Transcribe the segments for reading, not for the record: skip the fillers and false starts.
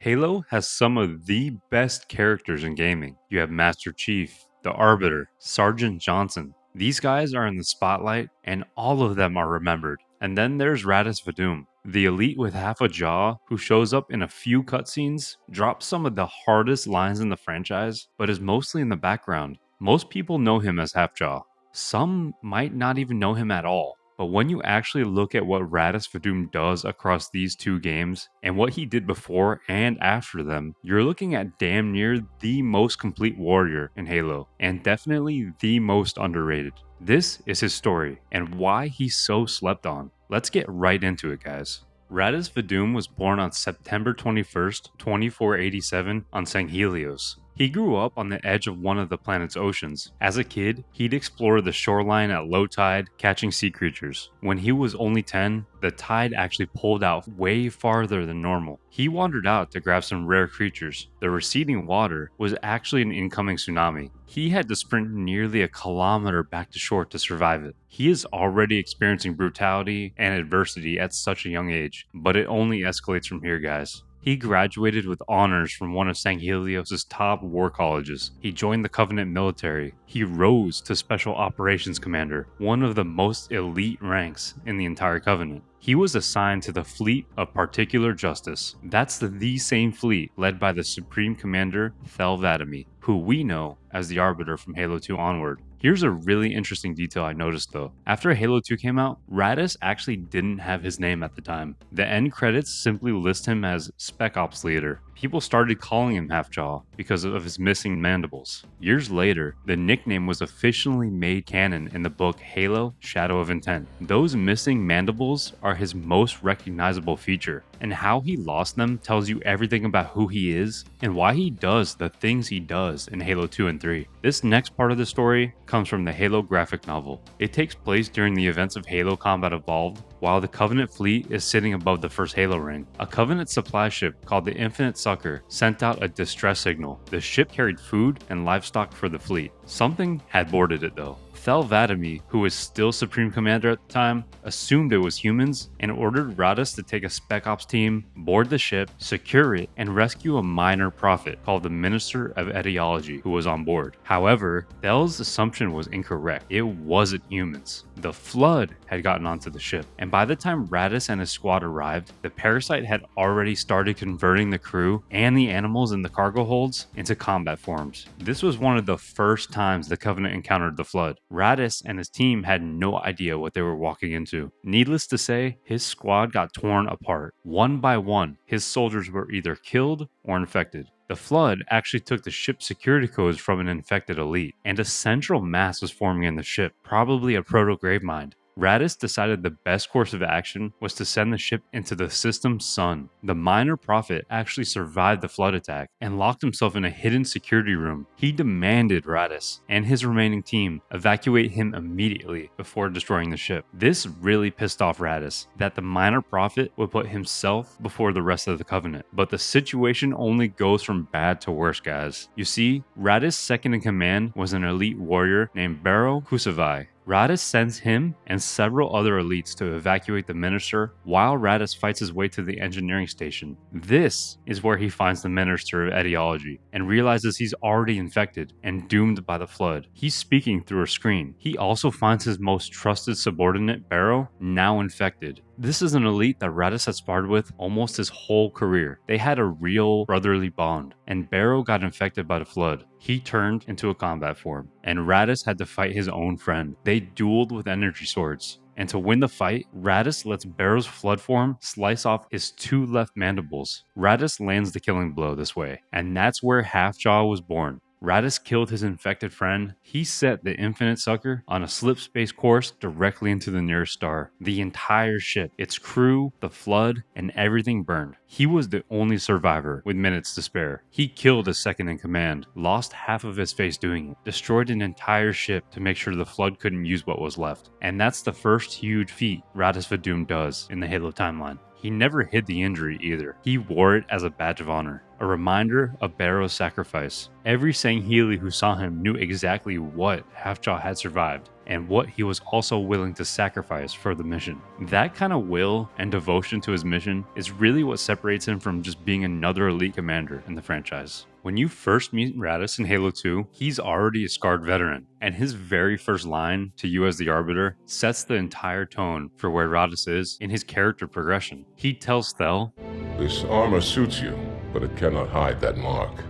Halo has some of the best characters in gaming. You have Master Chief, the Arbiter, Sergeant Johnson. These guys are in the spotlight, and all of them are remembered. And then there's Rtas Vadum, the elite with half a jaw who shows up in a few cutscenes, drops some of the hardest lines in the franchise, but is mostly in the background. Most people know him as Half-Jaw. Some might not even know him at all. But when you actually look at what Rtas Vadum does across these two games, and what he did before and after them, you're looking at damn near the most complete warrior in Halo, and definitely the most underrated. This is his story, and why he's so slept on. Let's get right into it, guys. Rtas Vadum was born on September 21st, 2487 on Sanghelios. He grew up on the edge of one of the planet's oceans. As a kid, he'd explore the shoreline at low tide, catching sea creatures. When he was only 10, the tide actually pulled out way farther than normal. He wandered out to grab some rare creatures. The receding water was actually an incoming tsunami. He had to sprint nearly a kilometer back to shore to survive it. He is already experiencing brutality and adversity at such a young age, but it only escalates from here, guys. He graduated with honors from one of Sanghelios' top war colleges. He joined the Covenant military. He rose to Special Operations Commander, one of the most elite ranks in the entire Covenant. He was assigned to the Fleet of Particular Justice. That's the same fleet led by the Supreme Commander Rtas Vadum, who we know as the Arbiter from Halo 2 onward. Here's a really interesting detail I noticed though. After Halo 2 came out, Rtas actually didn't have his name at the time. The end credits simply list him as Spec Ops Leader. People started calling him Half-Jaw because of his missing mandibles. Years later, the nickname was officially made canon in the book Halo: Shadow of Intent. Those missing mandibles are his most recognizable feature, and how he lost them tells you everything about who he is and why he does the things he does in Halo 2 and 3. This next part of the story comes from the Halo graphic novel. It takes place during the events of Halo Combat Evolved, while the Covenant fleet is sitting above the first Halo ring. A Covenant supply ship called the Infinite Succor sent out a distress signal. The ship carried food and livestock for the fleet. Something had boarded it though. Rtas Vadum, who was still Supreme Commander at the time, assumed it was humans and ordered Rtas to take a Spec Ops team, board the ship, secure it, and rescue a minor prophet called the Minister of Etiology who was on board. However, Thal's assumption was incorrect. It wasn't humans. The Flood had gotten onto the ship, and by the time Rtas and his squad arrived, the parasite had already started converting the crew and the animals in the cargo holds into combat forms. This was one of the first times the Covenant encountered the Flood. Rtas and his team had no idea what they were walking into. Needless to say, his squad got torn apart. One by one, his soldiers were either killed or infected. The Flood actually took the ship's security codes from an infected elite, and a central mass was forming in the ship, probably a proto-gravemind. Rtas decided the best course of action was to send the ship into the system's sun. The minor prophet actually survived the Flood attack and locked himself in a hidden security room. He demanded Rtas and his remaining team evacuate him immediately before destroying the ship. This really pissed off Rtas, that the minor prophet would put himself before the rest of the Covenant. But the situation only goes from bad to worse, guys. You see, Rtas' second in command was an elite warrior named Baro Kusavai. Rtas sends him and several other elites to evacuate the minister while Rtas fights his way to the engineering station. This is where he finds the Minister of Etiology and realizes he's already infected and doomed by the Flood. He's speaking through a screen. He also finds his most trusted subordinate, Baro, now infected. This is an elite that Rtas had sparred with almost his whole career. They had a real brotherly bond, and Baro got infected by the Flood. He turned into a combat form, and Rtas had to fight his own friend. They dueled with energy swords. And to win the fight, Rtas lets Baro's Flood form slice off his two left mandibles. Rtas lands the killing blow this way, and that's where Half-Jaw was born. Rtas killed his infected friend. He set the Infinite Succor on a slip space course directly into the nearest star. The entire ship, its crew, the Flood, and everything burned. He was the only survivor with minutes to spare. He killed his second in command, lost half of his face doing it, destroyed an entire ship to make sure the Flood couldn't use what was left. And that's the first huge feat Rtas Vadum does in the Halo timeline. He never hid the injury either. He wore it as a badge of honor, a reminder of Baro's sacrifice. Every Sangheli who saw him knew exactly what Half-Jaw had survived. and what he was also willing to sacrifice for the mission. That kind of will and devotion to his mission is really what separates him from just being another elite commander in the franchise. When you first meet Rtas in Halo 2, he's already a scarred veteran, and his very first line to you as the Arbiter sets the entire tone for where Rtas is in his character progression. He tells Thel, "This armor suits you, but it cannot hide that mark.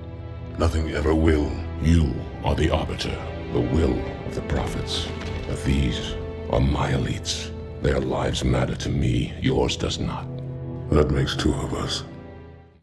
Nothing ever will. You are the Arbiter, the will of the Prophets. But these are my elites. Their lives matter to me, yours does not." That makes two of us.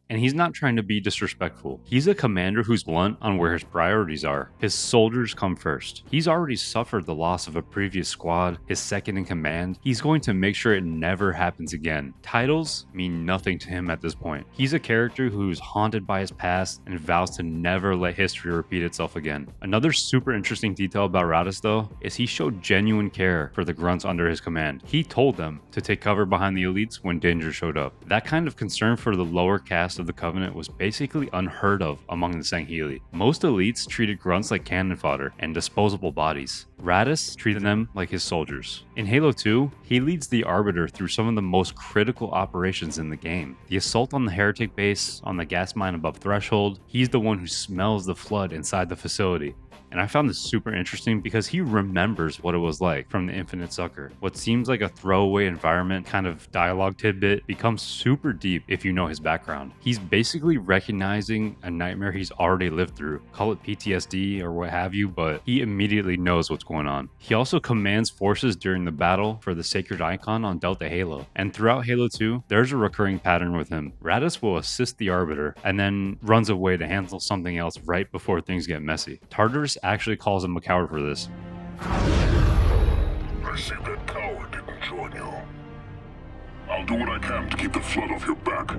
And he's not trying to be disrespectful. He's a commander who's blunt on where his priorities are. His soldiers come first. He's already suffered the loss of a previous squad, his second in command. He's going to make sure it never happens again. Titles mean nothing to him at this point. He's a character who's haunted by his past and vows to never let history repeat itself again. Another super interesting detail about Rtas though is he showed genuine care for the grunts under his command. He told them to take cover behind the elites when danger showed up. That kind of concern for the lower caste of the Covenant was basically unheard of among the Sangheili. Most elites treated grunts like cannon fodder and disposable bodies. Rtas treated them like his soldiers. In Halo 2, he leads the Arbiter through some of the most critical operations in the game. The assault on the Heretic base, on the gas mine above Threshold, he's the one who smells the flood inside the facility. And I found this super interesting because he remembers what it was like from the Infinite Succor. What seems like a throwaway environment kind of dialogue tidbit becomes super deep if you know his background. He's basically recognizing a nightmare he's already lived through. Call it PTSD or what have you, but he immediately knows what's going on. He also commands forces during the battle for the Sacred Icon on Delta Halo. And throughout Halo 2, there's a recurring pattern with him. Rtas will assist the Arbiter and then runs away to handle something else right before things get messy. Tartarus actually calls him a coward for this. I see that coward didn't join you. I'll do what I can to keep the flood off your back.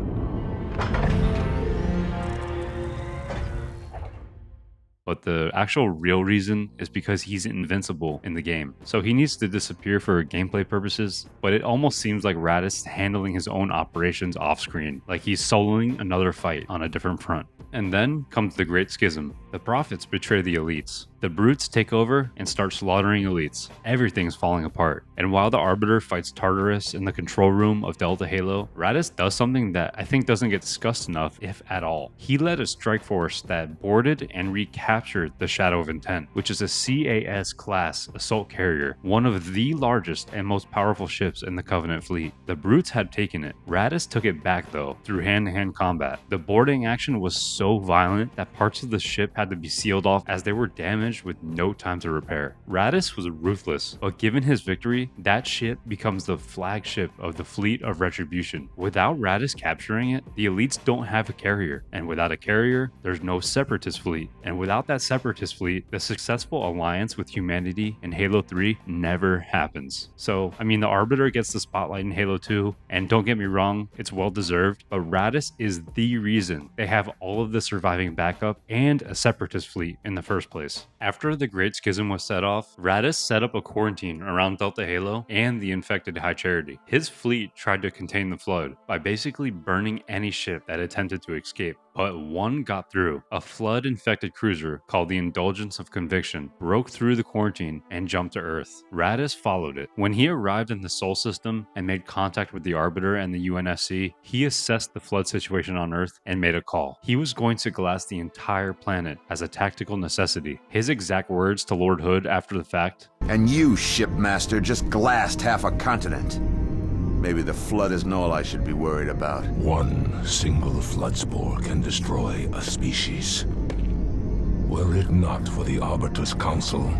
But the actual real reason is because he's invincible in the game. So he needs to disappear for gameplay purposes, but it almost seems like Rtas is handling his own operations off screen, like he's soloing another fight on a different front. And then comes the Great Schism. The Prophets betray the elites. The Brutes take over and start slaughtering elites. Everything's falling apart. And while the Arbiter fights Tartarus in the control room of Delta Halo, Rtas does something that I think doesn't get discussed enough, if at all. He led a strike force that boarded and recaptured the Shadow of Intent, which is a CAS class assault carrier, one of the largest and most powerful ships in the Covenant fleet. The Brutes had taken it. Rtas took it back though, through hand-to-hand combat. The boarding action was so violent that parts of the ship had to be sealed off as they were damaged with no time to repair. Rtas was ruthless, but given his victory, that ship becomes the flagship of the fleet of Retribution. Without Rtas capturing it, the elites don't have a carrier, and without a carrier, there's no Separatist fleet. And without that Separatist fleet, the successful alliance with humanity in Halo 3 never happens. So, I mean, the Arbiter gets the spotlight in Halo 2, and don't get me wrong, it's well deserved, but Rtas is the reason they have all of the surviving backup and a Separatist fleet in the first place. After the Great Schism was set off, Rtas set up a quarantine around Delta Halo and the infected High Charity. His fleet tried to contain the flood by basically burning any ship that attempted to escape. But one got through. A flood-infected cruiser called the Indulgence of Conviction broke through the quarantine and jumped to Earth. Rtas followed it. When he arrived in the Sol system and made contact with the Arbiter and the UNSC, he assessed the flood situation on Earth and made a call. He was going to glass the entire planet as a tactical necessity. His exact words to Lord Hood after the fact, "And you, shipmaster, just glassed half a continent. Maybe the flood isn't all I should be worried about." One single flood spore can destroy a species. Were it not for the Arbiter's Council,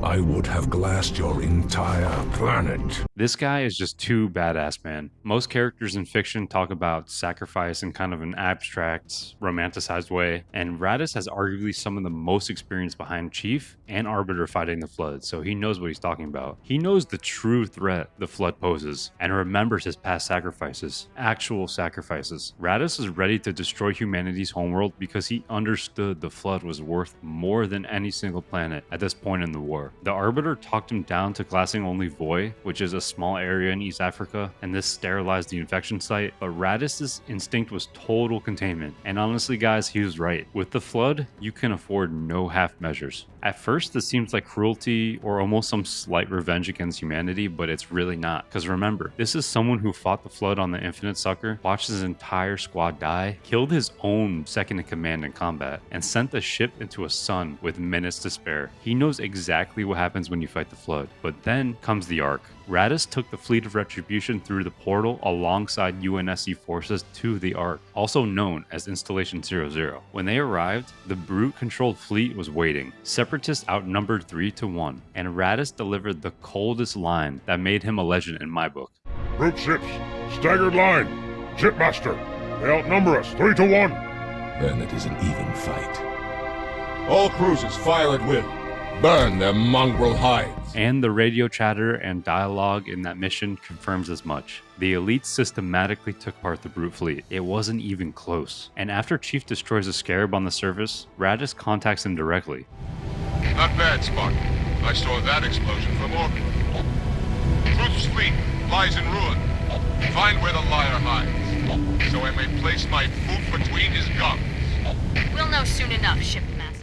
I would have glassed your entire planet. This guy is just too badass, man. Most characters in fiction talk about sacrifice in kind of an abstract, romanticized way, and Rtas has arguably some of the most experience behind Chief and Arbiter fighting the Flood, so he knows what he's talking about. He knows the true threat the Flood poses, and remembers his past sacrifices, actual sacrifices. Rtas is ready to destroy humanity's homeworld because he understood the Flood was worth more than any single planet at this point in the war. The Arbiter talked him down to glassing only Voi, which is a small area in East Africa, and this sterilized the infection site, but Rtas's instinct was total containment, and honestly guys, he was right. With the Flood, you can afford no half measures. At first, this seems like cruelty or almost some slight revenge against humanity, but it's really not. Because remember, this is someone who fought the Flood on the Infinite Succor, watched his entire squad die, killed his own second-in-command in combat, and sent the ship into a sun with minutes to spare. He knows exactly what happens when you fight the Flood. But then comes the Ark. Rtas took the Fleet of Retribution through the portal alongside UNSC forces to the Ark, also known as Installation 00. When they arrived, the Brute-controlled fleet was waiting. Separatists outnumbered 3-1, and Rtas delivered the coldest line that made him a legend in my book. Brute ships, staggered line. Shipmaster, they outnumber us 3-1. Then it is an even fight. All cruisers file at will. Burn their mongrel hides. And the radio chatter and dialogue in that mission confirms as much. The elites systematically took apart the Brute fleet. It wasn't even close. And after Chief destroys a Scarab on the surface, Rtas contacts him directly. Not bad, Spartan. I saw that explosion from orbit. Truth's fleet lies in ruin. Find where the liar hides, so I may place my boot between his gums. We'll know soon enough, Shipmaster.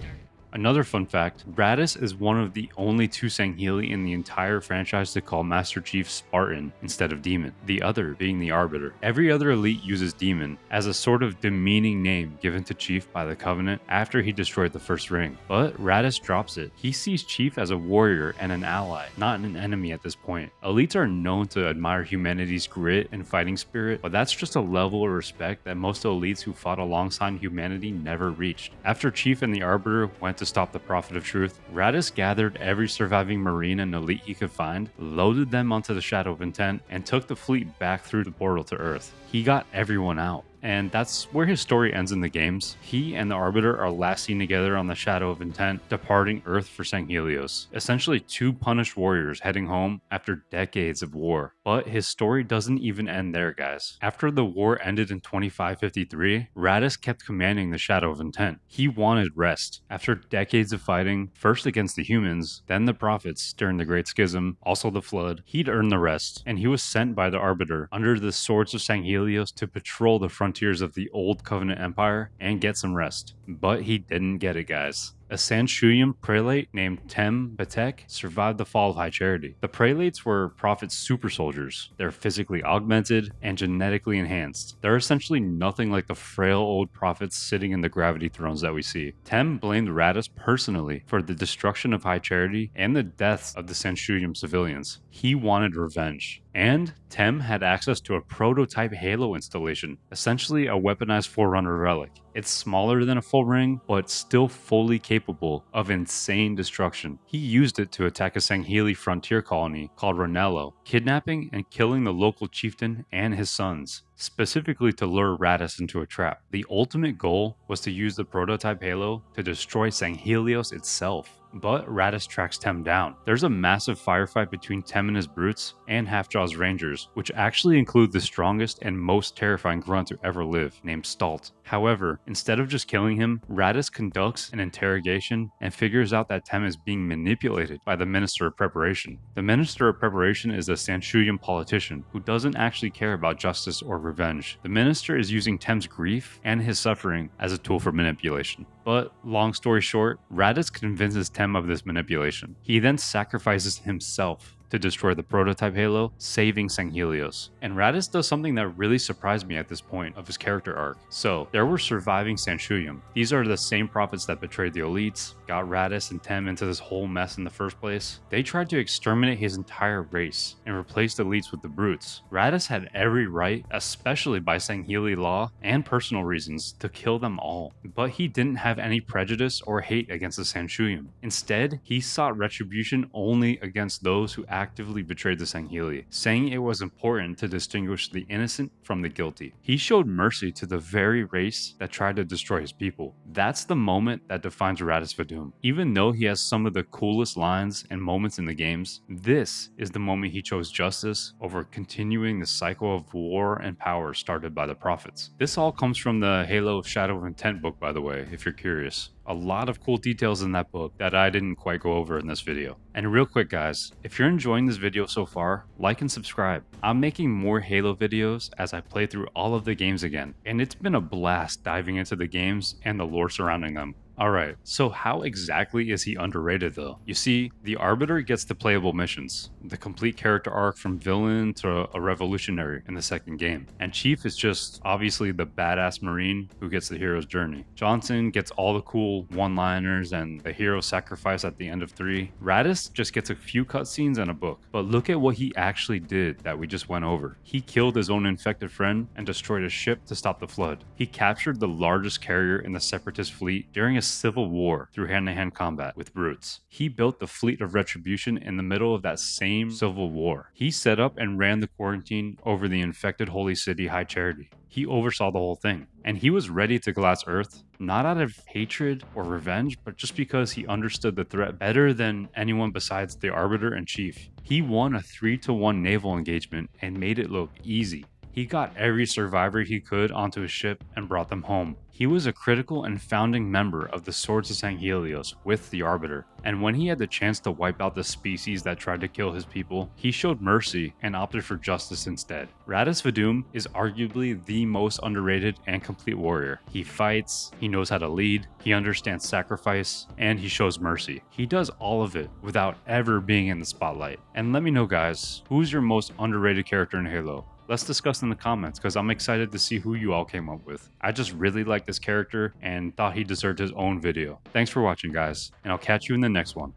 Another fun fact, Rtas is one of the only two Sangheili in the entire franchise to call Master Chief Spartan instead of Demon, the other being the Arbiter. Every other elite uses Demon as a sort of demeaning name given to Chief by the Covenant after he destroyed the first ring, but Rtas drops it. He sees Chief as a warrior and an ally, not an enemy at this point. Elites are known to admire humanity's grit and fighting spirit, but that's just a level of respect that most elites who fought alongside humanity never reached. After Chief and the Arbiter went to stop the Prophet of Truth, Rtas gathered every surviving Marine and elite he could find, loaded them onto the Shadow of Intent, and took the fleet back through the portal to Earth. He got everyone out. And that's where his story ends in the games. He and the Arbiter are last seen together on the Shadow of Intent, departing Earth for Sanghelios. Essentially two punished warriors heading home after decades of war. But his story doesn't even end there, guys. After the war ended in 2553, Rtas kept commanding the Shadow of Intent. He wanted rest. After decades of fighting, first against the humans, then the prophets during the Great Schism, also the Flood, he'd earned the rest, and he was sent by the Arbiter under the Swords of Sanghelios to patrol the frontiers of the old Covenant Empire and get some rest. But he didn't get it, guys. A Sanshuyam prelate named Tem Batek survived the fall of High Charity. The prelates were Prophet's super soldiers. They're physically augmented and genetically enhanced. They're essentially nothing like the frail old prophets sitting in the gravity thrones that we see. Tem blamed Rtas personally for the destruction of High Charity and the deaths of the Sanshuyam civilians. He wanted revenge. And Tem had access to a prototype Halo installation, essentially a weaponized Forerunner relic. It's smaller than a full ring, but still fully capable of insane destruction. He used it to attack a Sangheili frontier colony called Ronello, kidnapping and killing the local chieftain and his sons, specifically to lure Rtas into a trap. The ultimate goal was to use the prototype Halo to destroy Sanghelios itself. But Rtas tracks Tem down. There's a massive firefight between Tem and his brutes and Halfjaw's Rangers, which actually include the strongest and most terrifying grunt to ever live, named Stalt. However, instead of just killing him, Rtas conducts an interrogation and figures out that Tem is being manipulated by the Minister of Preparation. The Minister of Preparation is a Sanshuyam politician who doesn't actually care about justice or revenge. The Minister is using Tem's grief and his suffering as a tool for manipulation. But long story short, Rtas convinces Tem of this manipulation. He then sacrifices himself to destroy the prototype Halo, saving Sanghelios. And Rtas does something that really surprised me at this point of his character arc. So, there were surviving Sanshuyam. These are the same prophets that betrayed the elites, got Rtas and Tem into this whole mess in the first place. They tried to exterminate his entire race and replace the elites with the brutes. Rtas had every right, especially by Sangheili law and personal reasons, to kill them all. But he didn't have any prejudice or hate against the Sanshuyam. Instead, he sought retribution only against those who actively betrayed the Sangheili, saying it was important to distinguish the innocent from the guilty. He showed mercy to the very race that tried to destroy his people. That's the moment that defines Rtas Vadum. Even though he has some of the coolest lines and moments in the games, this is the moment he chose justice over continuing the cycle of war and power started by the prophets. This all comes from the Halo Shadow of Intent book, by the way, if you're curious. A lot of cool details in that book that I didn't quite go over in this video. And real quick guys, if you're enjoying this video so far, like and subscribe. I'm making more Halo videos as I play through all of the games again, and it's been a blast diving into the games and the lore surrounding them. Alright, so how exactly is he underrated though? You see, the Arbiter gets the playable missions, the complete character arc from villain to a revolutionary in the second game, and Chief is just obviously the badass Marine who gets the hero's journey. Johnson gets all the cool one-liners and the hero sacrifice at the end of 3. Rtas just gets a few cutscenes and a book, but look at what he actually did that we just went over. He killed his own infected friend and destroyed a ship to stop the flood. He captured the largest carrier in the Separatist fleet during a civil war through hand-to-hand combat with brutes. He built the fleet of retribution in the middle of that same civil war. He set up and ran the quarantine over the infected holy city High Charity. He oversaw the whole thing, and he was ready to glass Earth, not out of hatred or revenge, but just because he understood the threat better than anyone besides the Arbiter and Chief. He won a 3-to-1 naval engagement and made it look easy. He got every survivor he could onto his ship and brought them home. He was a critical and founding member of the Swords of St. Helios with the Arbiter, and when he had the chance to wipe out the species that tried to kill his people, he showed mercy and opted for justice instead. Rtas Vadum is arguably the most underrated and complete warrior. He fights, he knows how to lead, he understands sacrifice, and he shows mercy. He does all of it without ever being in the spotlight. And let me know guys, who's your most underrated character in Halo? Let's discuss in the comments because I'm excited to see who you all came up with. I just really like this character and thought he deserved his own video. Thanks for watching guys, and I'll catch you in the next one.